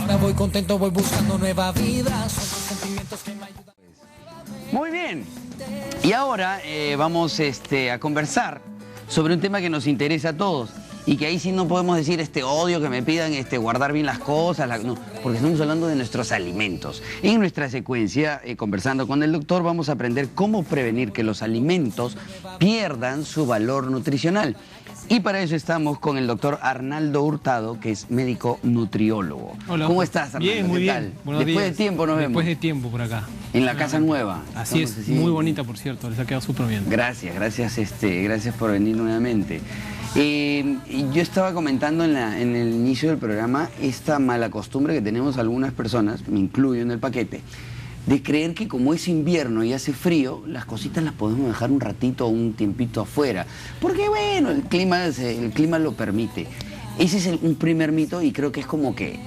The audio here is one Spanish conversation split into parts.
Ahora voy contento, voy buscando nueva vida. Son los sentimientos que me ayudan. Muy bien. Y ahora vamos a conversar sobre un tema que nos interesa a todos. Y que ahí sí no podemos decir odio que me pidan guardar bien las cosas, no, porque estamos hablando de nuestros alimentos. En nuestra secuencia, conversando con el doctor, vamos a aprender cómo prevenir que los alimentos pierdan su valor nutricional. Y para eso estamos con el doctor Arnaldo Hurtado, que es médico nutriólogo. Hola. ¿Cómo estás, Arnaldo? Bien, muy ¿Qué tal? bien. Buenos Después días. de tiempo nos vemos. Después de tiempo por acá. En la casa nueva. Así Estamos es, muy bonita, por cierto, les ha quedado súper bien. Gracias, gracias por venir nuevamente. Yo estaba comentando en el inicio del programa esta mala costumbre que tenemos algunas personas, me incluyo en el paquete, de creer que como es invierno y hace frío, las cositas las podemos dejar un ratito o un tiempito afuera. Porque bueno, el clima lo permite. Ese es un primer mito y creo que es como que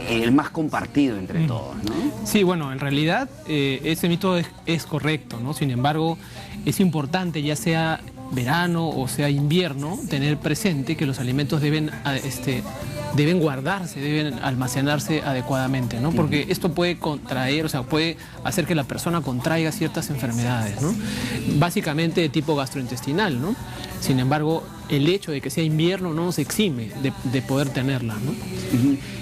el más compartido entre todos, ¿no? Sí, bueno, en realidad ese mito es correcto, ¿no? Sin embargo, es importante, ya sea verano o sea invierno, tener presente que los alimentos deben guardarse, deben almacenarse adecuadamente, ¿no? Porque esto puede contraer, o sea, puede hacer que la persona contraiga ciertas enfermedades, ¿no? Básicamente de tipo gastrointestinal, ¿no? Sin embargo, el hecho de que sea invierno no nos exime de poder tenerla, ¿no?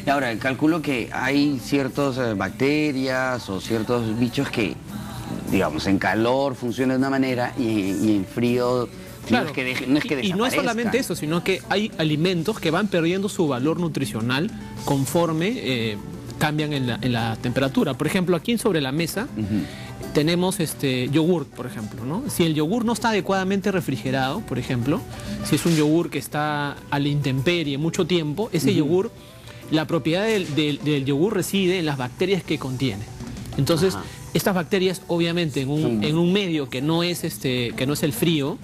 Y ahora, calculo que hay ciertas bacterias o ciertos bichos que, digamos, en calor funcionan de una manera y en frío claro. no es que desaparezcan. Y no es solamente eso, sino que hay alimentos que van perdiendo su valor nutricional conforme cambian en la temperatura. Por ejemplo, aquí sobre la mesa tenemos yogurt, por ejemplo, ¿no? Si el yogur no está adecuadamente refrigerado, por ejemplo, si es un yogur que está a la intemperie mucho tiempo, ese yogur, la propiedad del yogur reside en las bacterias que contiene. Entonces, estas bacterias, obviamente, en un medio que no es el frío,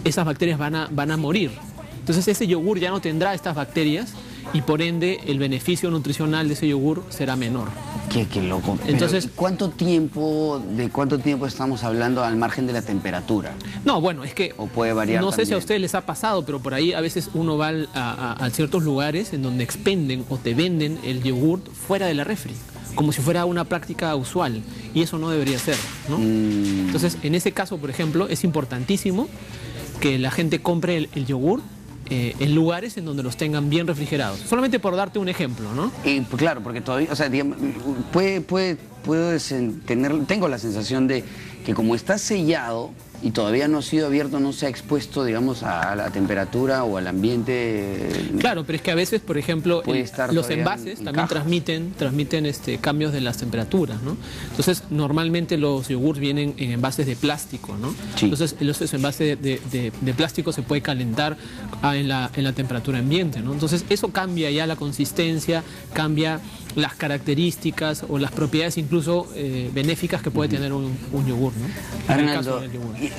esas bacterias van a morir. Entonces, ese yogur ya no tendrá estas bacterias y, por ende, el beneficio nutricional de ese yogur será menor. Qué loco. Entonces, ¿de cuánto tiempo estamos hablando al margen de la temperatura? No, bueno, es que ¿O puede variar no sé también? si a ustedes les ha pasado, pero por ahí a veces uno va a ciertos lugares en donde expenden o te venden el yogur fuera de la refri, como si fuera una práctica usual, y eso no debería ser, ¿no? Entonces, en ese caso, por ejemplo, es importantísimo que la gente compre el yogur en lugares en donde los tengan bien refrigerados. Solamente por darte un ejemplo, ¿no? Claro, porque todavía, o sea, digamos, tengo la sensación de que como está sellado y todavía no ha sido abierto, no se ha expuesto, digamos, a la temperatura o al ambiente. Claro, pero es que a veces, por ejemplo, los envases también transmiten cambios de las temperaturas, ¿no? Entonces, normalmente los yogurts vienen en envases de plástico, ¿no? Sí. Entonces, los envases de plástico se puede calentar en la temperatura ambiente, ¿no? Entonces, eso cambia ya la consistencia, cambia las características o las propiedades incluso benéficas que puede tener un yogur, ¿no? Arnaldo,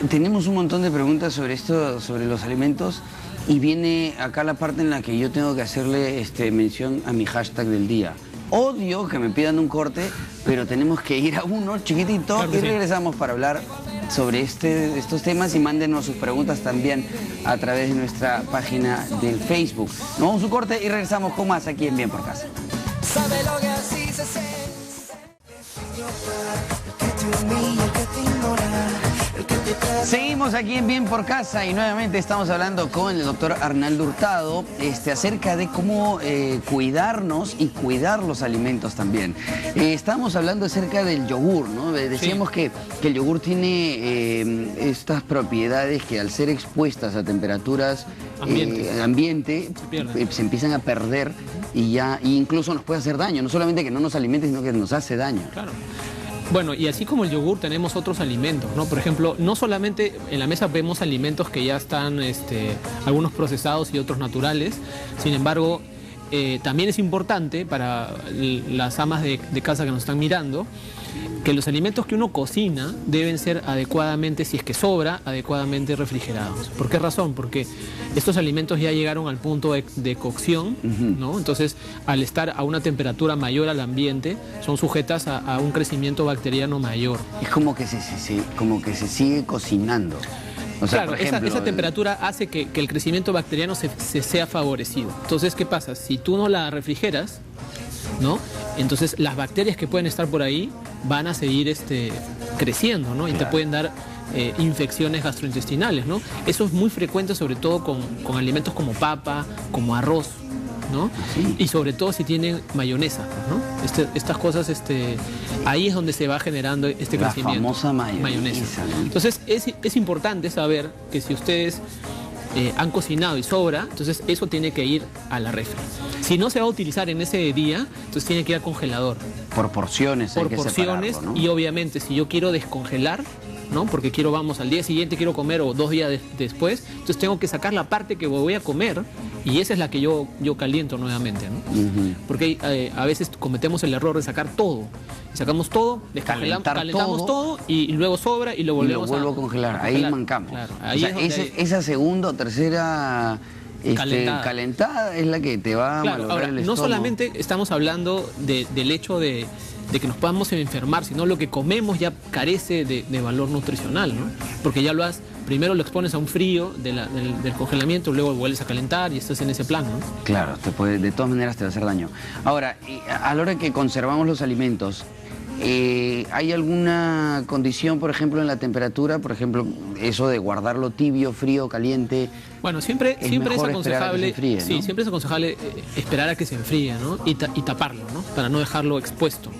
tenemos un montón de preguntas sobre esto, sobre los alimentos, y viene acá la parte en la que yo tengo que hacerle mención a mi hashtag del día. Odio que me pidan un corte, pero tenemos que ir a uno chiquitito, claro, y regresamos para hablar sobre estos temas, y mándenos sus preguntas también a través de nuestra página del Facebook. Nos vamos a un corte y regresamos con más aquí en Bien por Casa. Sabe lo que así se siente. Seguimos aquí en Bien por Casa y nuevamente estamos hablando con el doctor Arnaldo Hurtado acerca de cómo cuidarnos y cuidar los alimentos también. Estamos hablando acerca del yogur, ¿no? Decíamos que el yogur tiene estas propiedades que al ser expuestas a temperaturas ambiente se empiezan a perder y incluso nos puede hacer daño. No solamente que no nos alimente, sino que nos hace daño. Claro. Bueno, y así como el yogur tenemos otros alimentos, ¿no? Por ejemplo, no solamente en la mesa vemos alimentos que ya están, algunos procesados y otros naturales. Sin embargo, también es importante para las amas de casa que nos están mirando, que los alimentos que uno cocina deben ser adecuadamente, si es que sobra, adecuadamente refrigerados. ¿Por qué razón? Porque estos alimentos ya llegaron al punto de cocción, ¿no? Entonces, al estar a una temperatura mayor al ambiente, son sujetas a un crecimiento bacteriano mayor. Es como que se sigue cocinando. O sea, claro, por ejemplo, esa temperatura hace que el crecimiento bacteriano se sea favorecido. Entonces, ¿qué pasa? Si tú no la refrigeras, ¿no? Entonces las bacterias que pueden estar por ahí van a seguir creciendo, ¿no? Y te pueden dar infecciones gastrointestinales, ¿no? Eso es muy frecuente, sobre todo con alimentos como papa, como arroz, ¿no? Sí. Y sobre todo si tienen mayonesa, ¿no? Estas cosas, ahí es donde se va generando este crecimiento. La famosa mayonesa, ¿no? Entonces es importante saber que si ustedes han cocinado y sobra, entonces eso tiene que ir a la refri. Si no se va a utilizar en ese día, entonces tiene que ir al congelador. Por porciones, hay que separarlo, ¿no? Y obviamente si yo quiero descongelar, ¿no? Porque al día siguiente quiero comer o 2 días después, entonces tengo que sacar la parte que voy a comer y esa es la que yo caliento nuevamente, ¿no? Porque a veces cometemos el error de sacar todo. Sacamos todo, calentamos todo y luego sobra y lo volvemos a congelar. Ahí mancamos. Claro, ahí o sea, esa segunda o tercera calentada es la que te va a malograr el estómago. No solamente estamos hablando del hecho de que nos podamos enfermar, sino lo que comemos ya carece de valor nutricional, ¿no? Porque ya primero lo expones a un frío del congelamiento, luego lo vuelves a calentar y estás en ese plan, ¿no? Claro, de todas maneras te va a hacer daño. Ahora, a la hora que conservamos los alimentos, ¿hay alguna condición, por ejemplo, en la temperatura? Por ejemplo, eso de guardarlo tibio, frío, caliente. Bueno, siempre es aconsejable, enfríe, ¿no? Sí, siempre es aconsejable esperar a que se enfríe, ¿no? Y taparlo, ¿no? Para no dejarlo expuesto.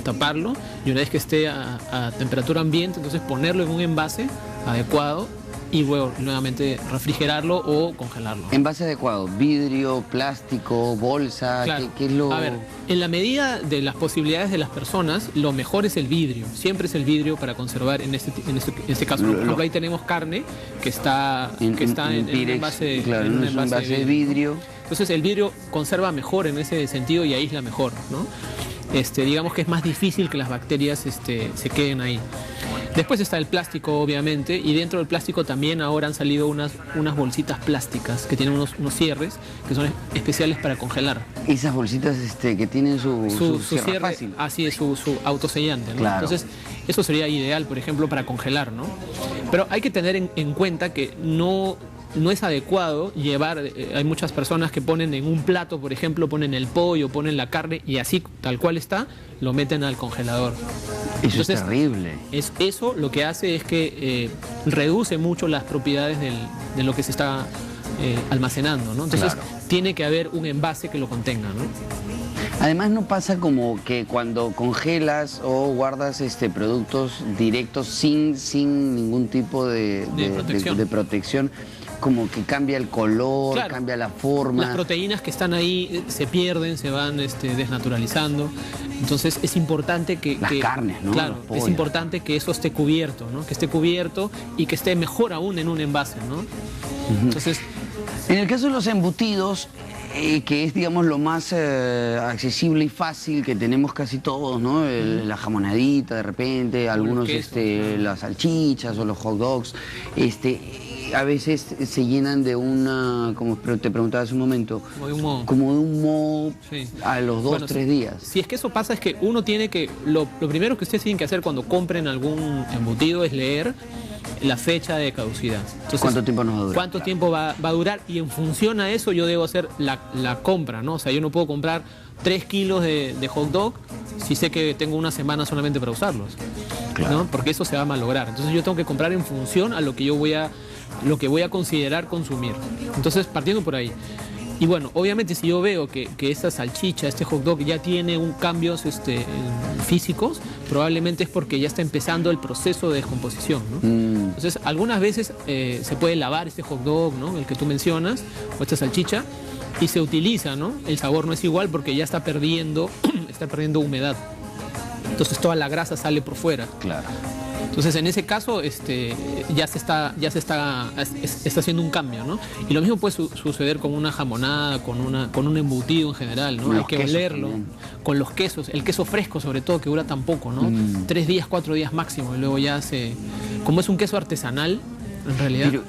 Taparlo y una vez que esté a temperatura ambiente, entonces ponerlo en un envase adecuado y luego nuevamente refrigerarlo o congelarlo. Envase adecuado, vidrio, plástico, bolsa, claro. ¿qué es lo...? A ver, en la medida de las posibilidades de las personas, lo mejor es el vidrio. Siempre es el vidrio para conservar en este caso. Por ejemplo, ahí tenemos carne que está en un envase, claro, en un envase de vidrio. Entonces el vidrio conserva mejor en ese sentido y aísla mejor, ¿no? Digamos que es más difícil que las bacterias se queden ahí. Después está el plástico, obviamente, y dentro del plástico también ahora han salido unas bolsitas plásticas que tienen unos cierres que son especiales para congelar. Esas bolsitas que tienen su cierre fácil. Así es, su autosellante, ¿no? Claro. Entonces, eso sería ideal, por ejemplo, para congelar, ¿no? Pero hay que tener en cuenta que no es adecuado llevar, hay muchas personas que ponen en un plato, por ejemplo, ponen el pollo, ponen la carne y así, tal cual está, lo meten al congelador. Eso entonces, es terrible. Eso lo que hace es que reduce mucho las propiedades de lo que se está almacenando, ¿no? Entonces tiene que haber un envase que lo contenga, ¿no? Además no pasa como que cuando congelas o guardas productos directos sin ningún tipo de protección, como que cambia el color, claro, cambia la forma. Las proteínas que están ahí se pierden, se van desnaturalizando. Entonces es importante que... Las carnes, ¿no? Claro, es importante que eso esté cubierto, ¿no? Que esté cubierto y que esté mejor aún en un envase, ¿no? Entonces... En el caso de los embutidos, que es, digamos, lo más accesible y fácil que tenemos casi todos, ¿no? La jamonadita, de repente, algunos, las salchichas o los hot dogs, a veces se llenan de como te preguntaba hace un momento, como de un moho sí, a los 2 o 3 días. Si es que eso pasa, es que uno tiene que, lo primero que ustedes tienen que hacer cuando compren algún embutido es leer la fecha de caducidad. Entonces, ¿cuánto tiempo nos va a durar? ¿Cuánto tiempo va a durar? Y en función a eso yo debo hacer la compra, ¿no? O sea, yo no puedo comprar 3 kilos de hot dog si sé que tengo una semana solamente para usarlos, claro, ¿no? Porque eso se va a malograr. Entonces yo tengo que comprar en función a lo que yo voy a considerar consumir. Entonces, partiendo por ahí. Y bueno, obviamente si yo veo que esta salchicha, este hot dog ya tiene cambios físicos, probablemente es porque ya está empezando el proceso de descomposición, ¿no? Entonces, algunas veces se puede lavar este hot dog, ¿no? El que tú mencionas, o esta salchicha, y se utiliza, ¿no? El sabor no es igual porque ya está perdiendo humedad. Entonces toda la grasa sale por fuera. Claro. Entonces, en ese caso, ya se está haciendo un cambio, ¿no? Y lo mismo puede suceder con una jamonada, con un embutido en general, ¿no? Hay que olerlo. Con los quesos, el queso fresco sobre todo, que dura tan poco, ¿no? 3 días, 4 días máximo, y luego ya como es un queso artesanal, en realidad. Pero,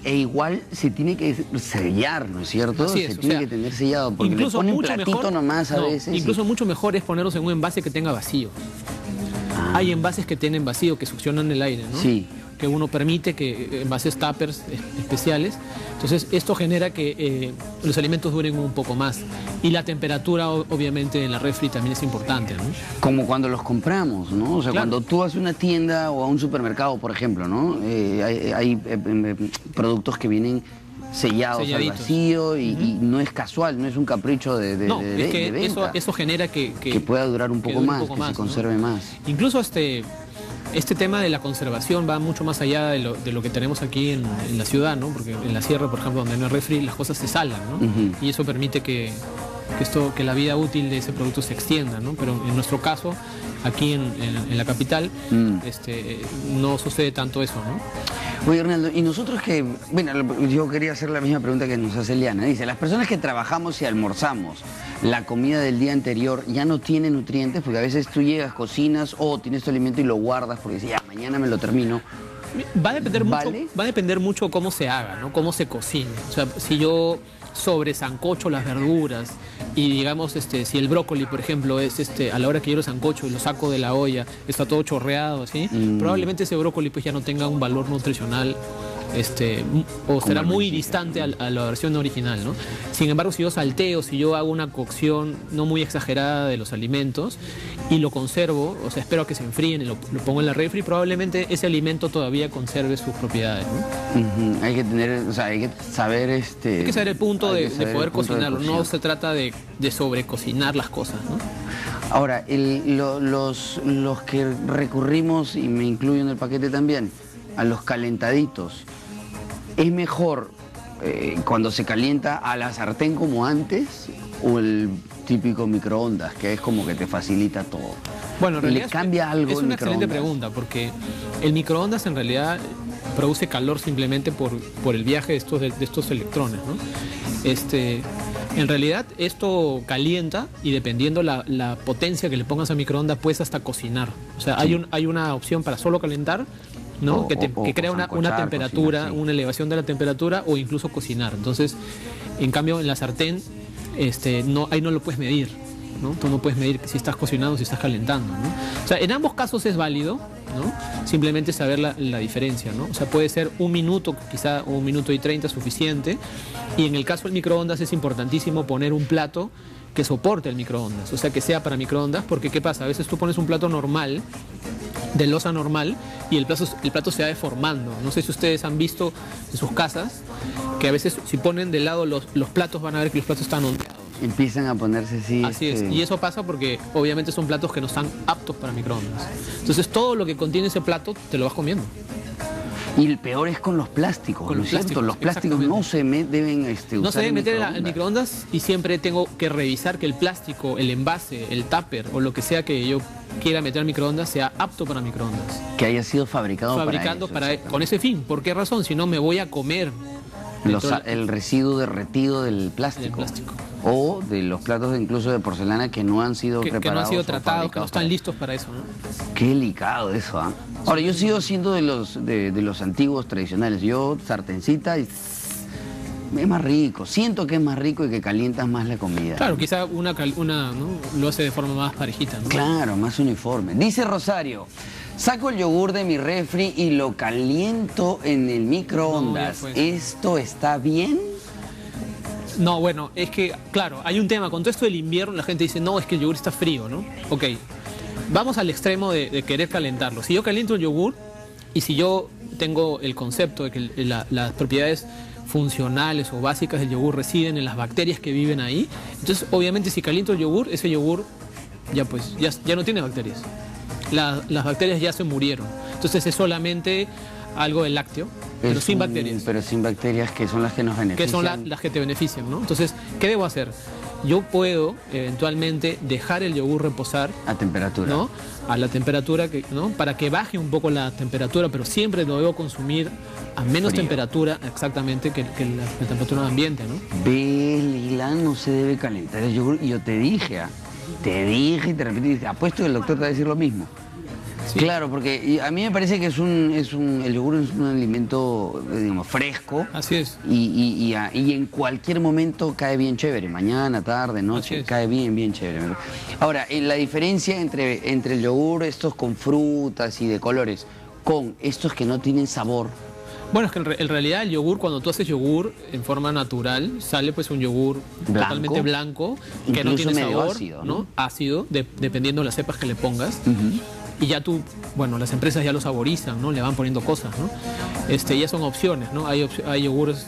igual se tiene que sellar, ¿no es cierto? Así es, se tiene que tener sellado, porque le ponen un platito mejor, nomás a veces. Incluso mucho mejor es ponerlos en un envase que tenga vacío. Hay envases que tienen vacío, que succionan el aire, ¿no? Sí. que uno permite, que envases tuppers especiales. Entonces esto genera que los alimentos duren un poco más. Y la temperatura obviamente en la refri también es importante, ¿no? Como cuando los compramos, ¿no? O sea, Claro. cuando tú vas a una tienda o a un supermercado, por ejemplo, ¿no? Hay productos que vienen sellados al Selladitos. vacío y no es casual, no es un capricho de No, es que venta. eso genera que pueda durar un que poco dure más, un poco que se más, ¿no? conserve más. Incluso este tema de la conservación va mucho más allá de lo que tenemos aquí en la ciudad, ¿no? Porque en la sierra, por ejemplo, donde no hay refri, las cosas se salan, ¿no? Ujú. Y eso permite que la vida útil de ese producto se extienda, ¿no? Pero en nuestro caso, aquí en la capital, no sucede tanto eso, ¿no? Oye, Arnaldo, y nosotros que, bueno, yo quería hacer la misma pregunta que nos hace Eliana. Dice, las personas que trabajamos y almorzamos la comida del día anterior ya no tiene nutrientes, porque a veces tú llegas, cocinas o tienes tu alimento y lo guardas porque dices, ya, mañana me lo termino. Va a depender mucho, ¿Vale? va a depender mucho cómo se haga, ¿no? Cómo se cocine. O sea, si yo sobresancocho las verduras y digamos si el brócoli, por ejemplo, es a la hora que yo lo sancocho y lo saco de la olla, está todo chorreado así, probablemente ese brócoli pues ya no tenga un valor nutricional o será muy distante a la versión original, ¿no? Sin embargo, si yo salteo, si yo hago una cocción no muy exagerada de los alimentos y lo conservo, o sea, espero a que se enfríen y lo pongo en la refri, probablemente ese alimento todavía conserve sus propiedades, ¿no? Ujú. Hay que tener, o sea, hay que saber Hay que saber el punto hay de que saber poder el punto de cocinarlo, no cocción. se trata de sobrecocinar las cosas, ¿no? Ahora, los que recurrimos, y me incluyo en el paquete también, a los calentaditos, ¿es mejor cuando se calienta a la sartén como antes o el típico microondas, que es como que te facilita todo? Bueno, en realidad ¿Le cambia algo es el una excelente microondas? pregunta, porque el microondas en realidad produce calor simplemente por el viaje de estos electrones, ¿no? En realidad esto calienta y dependiendo la potencia que le pongas al microondas puedes hasta cocinar. O sea, hay una opción para solo calentar, ¿no? Que crea una sancochar, temperatura, cocinar, sí. una elevación de la temperatura o incluso cocinar. Entonces, en cambio en la sartén, ahí no lo puedes medir, ¿no? Tú no puedes medir si estás cocinando o si estás calentando, ¿no? O sea, en ambos casos es válido, ¿no? Simplemente saber la diferencia, ¿no? O sea, puede ser 1 minuto, quizá 1 minuto y 30 suficiente. Y en el caso del microondas es importantísimo poner un plato que soporte el microondas, o sea, que sea para microondas, porque ¿qué pasa? A veces tú pones un plato normal, de loza normal, y el plato se va deformando. No sé si ustedes han visto en sus casas que a veces si ponen de lado los platos van a ver que los platos están ondeados. Empiezan a ponerse así. Así es, y eso pasa porque obviamente son platos que no están aptos para microondas. Entonces todo lo que contiene ese plato te lo vas comiendo. Y el peor es con los plásticos, Con ¿no los es cierto? plásticos, Los plásticos exactamente. no se deben No usar se debe en meter en microondas y siempre tengo que revisar que el plástico, el envase, el tupper o lo que sea que yo quiera meter al microondas sea apto para microondas. Que haya sido fabricado Fabricando para eso, con ese fin. ¿Por qué razón? Si no me voy a comer el residuo derretido del plástico. O de los platos incluso de porcelana que no han sido que no preparados. han sido o tratados, que no fabricados están para- listos para eso, ¿no? Qué delicado eso, ¿ah? Ahora, yo sigo siendo de los antiguos tradicionales. Yo, sartencita, y es más rico. Siento que es más rico y que calientas más la comida. Claro, quizá ¿no? Lo hace de forma más parejita, ¿no? Claro, más uniforme. Dice Rosario, saco el yogur de mi refri y lo caliento en el microondas. No, ya pues. ¿Esto está bien? No, bueno, es que, claro, hay un tema. Con todo esto del invierno la gente dice, no, es que el yogur está frío, ¿no? Ok, vamos al extremo de querer calentarlo. Si yo caliento el yogur y si yo tengo el concepto de que las propiedades funcionales o básicas del yogur residen en las bacterias que viven ahí, entonces obviamente si caliento el yogur, ese yogur ya no tiene bacterias. Las bacterias ya se murieron. Entonces es solamente algo del lácteo, pero sin bacterias. Pero sin bacterias, que son las que nos benefician. Que son las que te benefician, ¿no? Entonces, ¿qué debo hacer? Yo puedo eventualmente dejar el yogur reposar, A temperatura. ¿no? A la temperatura, ¿no? Para que baje un poco la temperatura, pero siempre lo debo consumir a menos Frío. temperatura exactamente que la temperatura ambiente, ¿no? Ve, Lila, no se debe calentar el yogur. Y yo te dije, te dije y te repito, apuesto que el doctor te va a decir lo mismo. Sí. Claro, porque a mí me parece que el yogur es un alimento, digamos, fresco. Así es. Y en cualquier momento cae bien chévere, mañana, tarde, Así noche, es. cae bien chévere. Ahora, la diferencia entre el yogur, estos con frutas y de colores, con estos que no tienen sabor? Bueno, es que en realidad el yogur, cuando tú haces yogur en forma natural, sale pues un yogur totalmente blanco, que no tiene sabor, ácido, ¿no? Ácido, dependiendo de las cepas que le pongas. Uh-huh. Y ya tú, bueno, las empresas ya lo saborizan, ¿no? Le van poniendo cosas, ¿no? Ya son opciones, ¿no? Hay yogures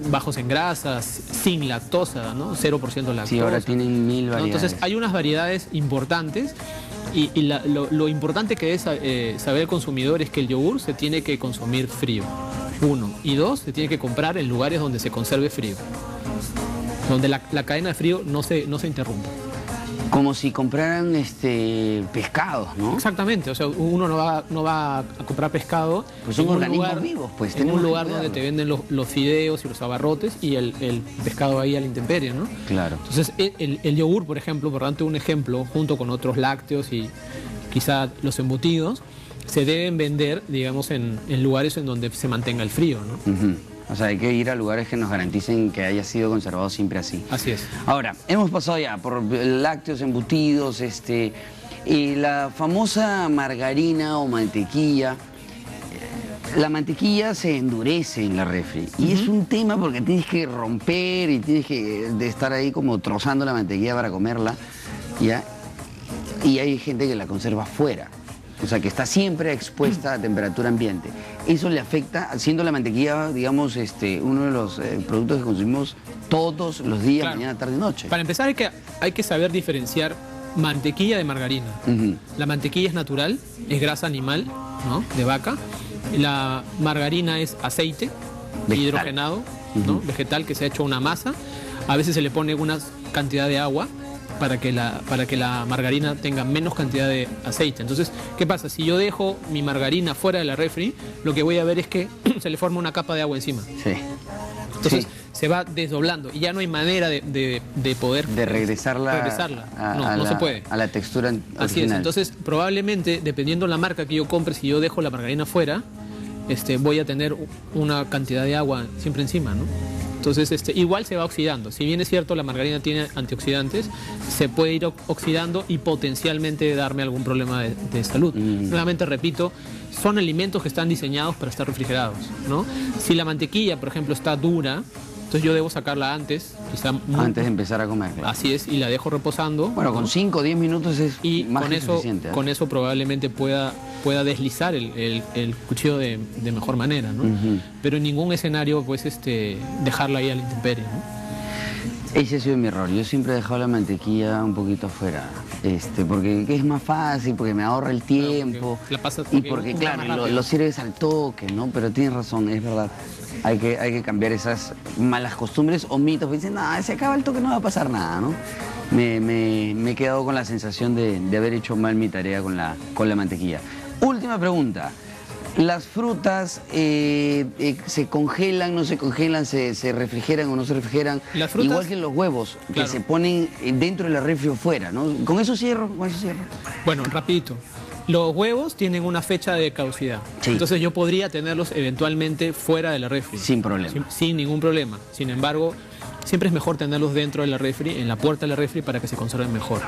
bajos en grasas, sin lactosa, ¿no? 0% lactosa. Sí, ahora tienen 1000 variedades. ¿No? Entonces hay unas variedades importantes y lo importante que es saber el consumidor es que el yogur se tiene que consumir frío. 1. Y 2, se tiene que comprar en lugares donde se conserve frío. Donde la cadena de frío no se interrumpa. Como si compraran pescados, ¿no? Exactamente, o sea, uno no va a comprar pescado. Pues son organismos vivos, pues. En un lugar donde te venden los fideos y los abarrotes y el pescado ahí a la intemperie, ¿no? Claro. Entonces, el yogur, por ejemplo, por darte un ejemplo, junto con otros lácteos y quizá los embutidos, se deben vender, digamos, en lugares en donde se mantenga el frío, ¿no? Uh-huh. O sea, hay que ir a lugares que nos garanticen que haya sido conservado siempre así. Así es. Ahora, hemos pasado ya por lácteos, embutidos, y la famosa margarina o mantequilla. La mantequilla se endurece en la refri. Y es un tema porque tienes que romper y tienes que estar ahí como trozando la mantequilla para comerla, ¿ya? Y hay gente que la conserva fuera. O sea, que está siempre expuesta a temperatura ambiente. Eso le afecta, siendo la mantequilla, digamos, uno de los productos que consumimos todos los días, claro, mañana, tarde y noche. Para empezar hay que saber diferenciar mantequilla de margarina. Uh-huh. La mantequilla es natural, es grasa animal, ¿no? De vaca. La margarina es aceite hidrogenado, ¿no? Uh-huh. Vegetal, que se ha hecho una masa. A veces se le pone una cantidad de agua para que la margarina tenga menos cantidad de aceite. Entonces, ¿qué pasa? Si yo dejo mi margarina fuera de la refri, lo que voy a ver es que se le forma una capa de agua encima. Sí. Entonces, se va desdoblando y ya no hay manera de poder... De regresarla. No se puede. A la textura original. Así es. Entonces, probablemente, dependiendo la marca que yo compre, si yo dejo la margarina fuera, voy a tener una cantidad de agua siempre encima, ¿no? Entonces, igual se va oxidando. Si bien es cierto, la margarina tiene antioxidantes, se puede ir oxidando y potencialmente darme algún problema de salud. Nuevamente repito, son alimentos que están diseñados para estar refrigerados, ¿no? Si la mantequilla, por ejemplo, está dura, entonces yo debo sacarla antes, quizá antes de empezar a comerla. Así es, y la dejo reposando. Bueno, con 5 o 10 minutos es más que suficiente. Con eso probablemente pueda deslizar el cuchillo de mejor manera, ¿no? Uh-huh. Pero en ningún escenario, pues, dejarla ahí a la intemperie, ¿no? Ese ha sido mi error. Yo siempre he dejado la mantequilla un poquito afuera, porque es más fácil, porque me ahorra el tiempo, porque claro, lo sirves al toque, ¿no? Pero tienes razón, es verdad. Hay que cambiar esas malas costumbres o mitos que dicen, no, se acaba el toque, no va a pasar nada, ¿no? Me he quedado con la sensación de haber hecho mal mi tarea con la mantequilla. Última pregunta. ¿Las frutas se congelan, no se congelan, se refrigeran o no se refrigeran? Las frutas, igual que los huevos, claro, que se ponen dentro de la refri o fuera, ¿no? ¿Con eso cierro? Bueno, rapidito. Los huevos tienen una fecha de caducidad. Sí. Entonces yo podría tenerlos eventualmente fuera de la refri. Sin problema. Sin ningún problema. Sin embargo, siempre es mejor tenerlos dentro de la refri, en la puerta de la refri, para que se conserven mejor.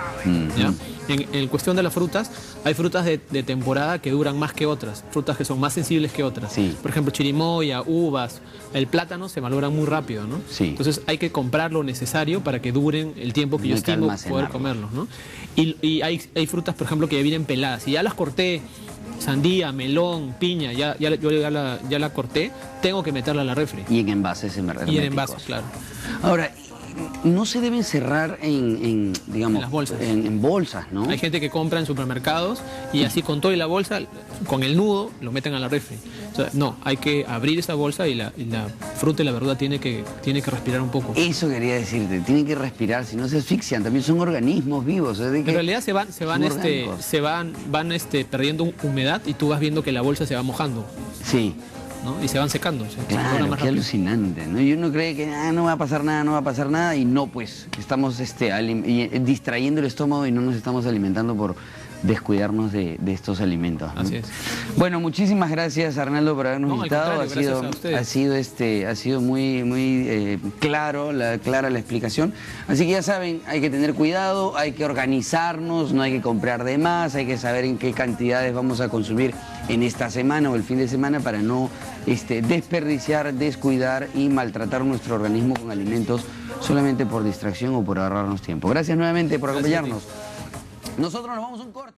¿Ya? En cuestión de las frutas, hay frutas de temporada que duran más que otras, frutas que son más sensibles que otras. Sí. Por ejemplo, chirimoya, uvas, el plátano se valoran muy rápido, ¿no? Sí. Entonces hay que comprar lo necesario para que duren el tiempo que yo estimo poder comerlos, ¿no? Y hay frutas, por ejemplo, que ya vienen peladas. Si ya las corté, sandía, melón, piña, yo ya la corté, tengo que meterla a la refri. Y en envases herméticos. Y en envases, claro. Ahora, no se deben cerrar digamos, en las bolsas. En bolsas, ¿no? Hay gente que compra en supermercados y así con todo y la bolsa, con el nudo, lo meten a la refri. O sea, no, hay que abrir esa bolsa y la fruta y la verdura tiene que respirar un poco. Eso quería decirte, tienen que respirar, si no se asfixian, también son organismos vivos. En realidad se van perdiendo humedad y tú vas viendo que la bolsa se va mojando. Sí. ¿No? Y se van secando. Claro, qué alucinante, ¿no? Y uno cree que no va a pasar nada, y no, pues estamos distrayendo el estómago y no nos estamos alimentando descuidarnos de estos alimentos, ¿no? Así es. Bueno, muchísimas gracias, Arnaldo, por habernos No, al invitado. contrario, gracias a ustedes. Ha sido muy clara la explicación. Así que ya saben, hay que tener cuidado, hay que organizarnos, no hay que comprar de más, hay que saber en qué cantidades vamos a consumir en esta semana o el fin de semana para no desperdiciar, descuidar y maltratar nuestro organismo con alimentos solamente por distracción o por ahorrarnos tiempo. Gracias nuevamente por acompañarnos. Nosotros nos vamos a un corte.